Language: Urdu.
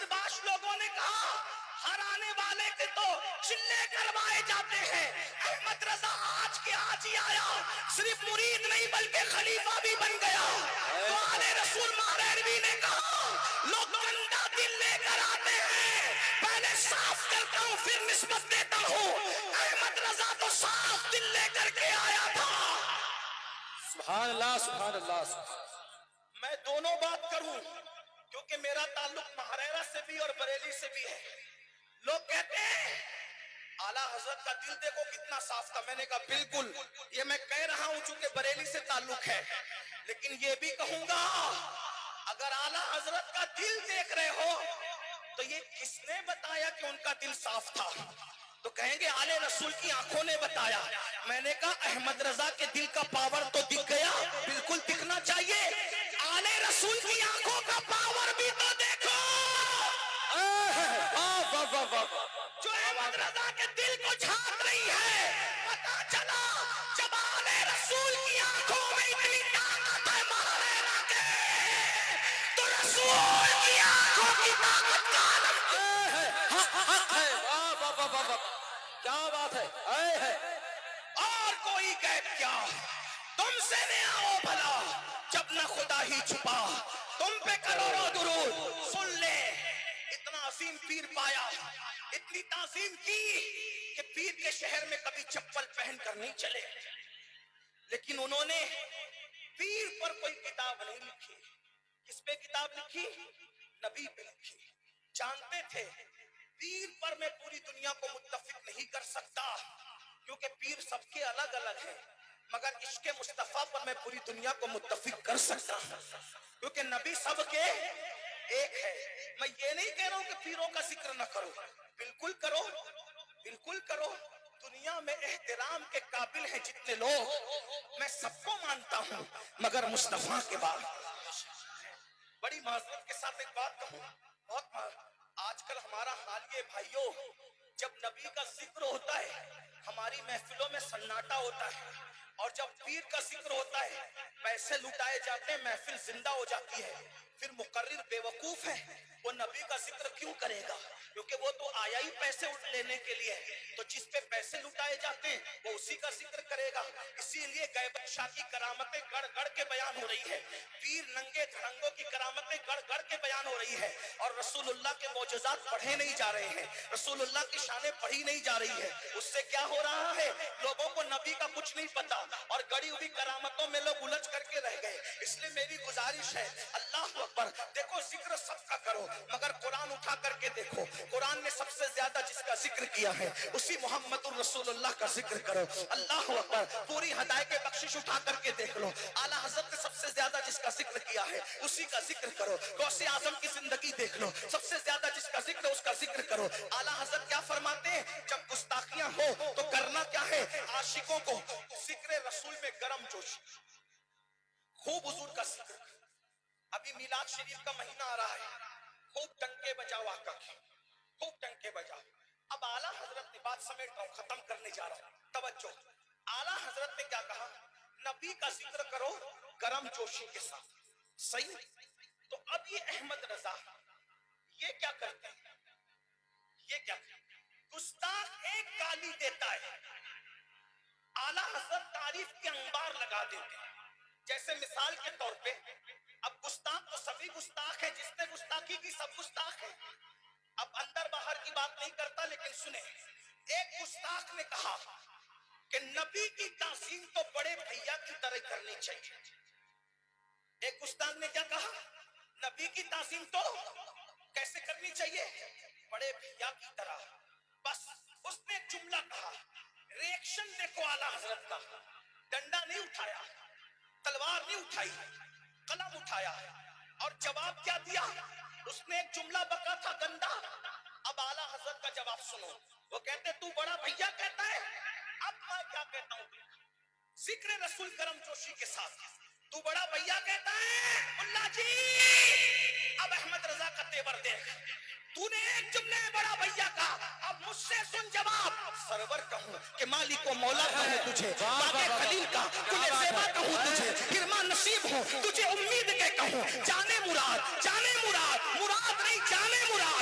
برداشت لوگوں نے کہا ہر آنے والے کے تو چلے کروائے جاتے ہیں، احمد رضا آج کے آج ہی آیا، صرف مرید نہیں بلکہ خلیفہ بھی بن گیا۔ تو آل رسول مہرروی نے کہا لوگ گندا دل لے کر آتے ہیں، پہلے صاف کرتا ہوں پھر نسبت دیتا ہوں، احمد رضا تو صاف دل لے کر کے آیا تھا۔ سبحان اللہ سبحان اللہ۔ میں دونوں بات کروں کیونکہ میرا تعلق مہریرہ سے بھی اور بریلی سے بھی ہے۔ لوگ کہتے ہیں اعلیٰ حضرت کا دل دیکھو کتنا صاف تھا، میں نے کہا بالکل، یہ میں کہہ رہا ہوں چونکہ بریلی سے تعلق ہے، لیکن یہ بھی کہوں گا اگر اعلیٰ حضرت کا دل دیکھ رہے ہو تو یہ کس نے بتایا کہ ان کا دل صاف تھا؟ تو کہیں گے آل رسول کی آنکھوں نے بتایا۔ میں نے کہا احمد رضا کے دل کا پاور تو دکھ گیا، بالکل دکھنا چاہیے، آل رسول کی آنکھوں کا پاور بھی تو دیکھو جو احمد رضا کے دل کو جھانک رہی ہے۔ پتا چلا جب آل رسول کی آنکھوں میں اتنی طاقت ہے مہریرہ کے، تو رسول کی آنکھوں کی طاقت کا عالم کیا بات ہے۔ اور کوئی غیب کیا، تم سے نہ آؤ بھلا جب نہ خدا ہی چھپا، تم پہ کروڑوں درود سن لے، اتنا عظیم پیر پایا، اتنی تعظیم کی کہ پیر کے شہر میں کبھی چپل پہن کر نہیں چلے، لیکن انہوں نے پیر پر کوئی کتاب نہیں لکھی۔ کس پہ کتاب لکھی؟ نبی پہ لکھی۔ جانتے تھے پیر پر میں پوری دنیا کو متفق نہیں کر سکتا کیونکہ پیر سب کے الگ الگ ہیں، مگر عشق مصطفیٰ پر میں پوری دنیا کو متفق کر سکتا ہوں کیونکہ نبی سب کے ایک ہے۔ میں یہ نہیں کہہ رہا ہوں کہ پیروں کا ذکر نہ کرو، بالکل کرو، بالکل کرو، دنیا میں احترام کے قابل ہیں جتنے لوگ، میں سب کو مانتا ہوں مگر مصطفیٰ کے بعد۔ بڑی معذرت کے ساتھ ایک بات کہوں، آج کل ہمارا حال یہ بھائیوں، جب نبی کا ذکر ہوتا ہے ہماری محفلوں میں سناٹا ہوتا ہے، اور جب پیر کا ذکر ہوتا ہے پیسے لٹائے جاتے ہیں، محفل زندہ ہو جاتی ہے۔ پھر مقرر بے وقوف ہے، وہ نبی کا ذکر کیوں کرے گا؟ کیونکہ وہ تو آیا ہی پیسے لینے کے لیے، تو جس پہ پیسے لٹائے جاتے ہیں وہ اسی کا ذکر کرے گا۔ اسی لیے غیبت شاہ کی کرامتیں گڑ گڑ کے بیان ہو رہی ہے، پیر ننگے دھڑنگوں کی کرامتیں گڑ گڑ کے بیان ہو رہی ہے، اور رسول اللہ کے معجزات پڑھے نہیں جا رہے ہیں، رسول اللہ کی شانیں پڑھی نہیں جا رہی ہے۔ اس سے کیا ہو رہا ہے؟ لوگوں کو نبی کا کچھ نہیں پتا اور گڑی ہوئی کرامتوں میں لوگ الجھ کر کے رہ گئے۔ اس لیے میری گزارش ہے، اللہ اکبر، دیکھو ذکر سب کا کرو مگر قرآن اٹھا کر کے دیکھو، قرآن نے سب سے زیادہ جس کا ذکر کیا ہے اسی محمد الرسول اللہ کا ذکر کرو۔ اللہ اکبر، پوری ہدایت بخشش اٹھا کر کے دیکھ لو، اعلیٰ حضرت نے سب سے زیادہ جس کا ذکر کیا ہے اسی کا ذکر کرو۔ غوث اعظم کی زندگی دیکھ لو، سب سے زیادہ جس کا ذکر ہے اس کا ذکر کرو۔ اعلیٰ حضرت کیا فرماتے ہیں؟ جب گستاخیاں ہو تو کرنا کیا ہے؟ عاشقوں کو ذکر رسول میں گرم جوش، خوب حضور کا ذکر۔ ابھی میلاد شریف کا مہینہ آ رہا ہے، خوب ٹنکے بجاؤ آقا کی، خوب ٹنکے بجاؤ۔ اب اعلیٰ حضرت نے بات سمیٹ رہا ہوں، ختم کرنے جا رہا ہوں، توجہ۔ اعلیٰ حضرت نے کیا کہا؟ نبی کا ذکر کرو گرم جوشی کے ساتھ، صحیح؟ تو اب یہ احمد رضا یہ کیا کرتے ہیں؟ یہ کیا کرتے ہیں؟ گستاخ ایک گالی دیتا ہے، اعلیٰ حضرت تعریف کے انبار لگا دیتے ہیں۔ جیسے مثال کے طور پہ اب گستاخ تو سبھی گستاخ ہیں، جس نے گستاخی کی سب گستاخ ہیں۔ اب اندر باہر کی بات نہیں کرتا، لیکن سنیں، ایک گستاخ نے کہا کہ نبی کی تعظیم تو بڑے بھیا کی طرح کرنی چاہیے۔ ایک گستاخ نے کیا کہا؟ نبی کی تعظیم تو کیسے کرنی چاہیے؟ بڑے بھیا کی طرح۔ بس اس نے ایک جملہ کہا، ریئیکشن دیکھو اعلیٰ حضرت کا، ڈنڈا نہیں اٹھایا، تلوار نہیں اٹھائی، قلم اٹھایا، اور جواب کیا دیا؟ اس نے ایک جملہ بکا تھا گندا، اب اعلیٰ حضرت کا جواب سنو۔ وہ کہتے تو بڑا بھیا کہتا ہے، اب میں کیا کہتا ہوں؟ ذکر رسول کرم جوشی کے ساتھ، تو بڑا بھیا کہتا ہے اللہ جی، اب احمد رضا کا تیور دیکھ، تو نے ایک جملے بڑا بھیا کا، اب مجھ سے سن جواب۔ سرور کہوں کہ مالک و مولا کہوں تجھے، باغ خلیل کا کل زیبا کہوں تجھے، کرما نصیب ہوں تجھے امید کے کہوں، جانے مراد، جانے مراد، مراد نہیں جانے مراد،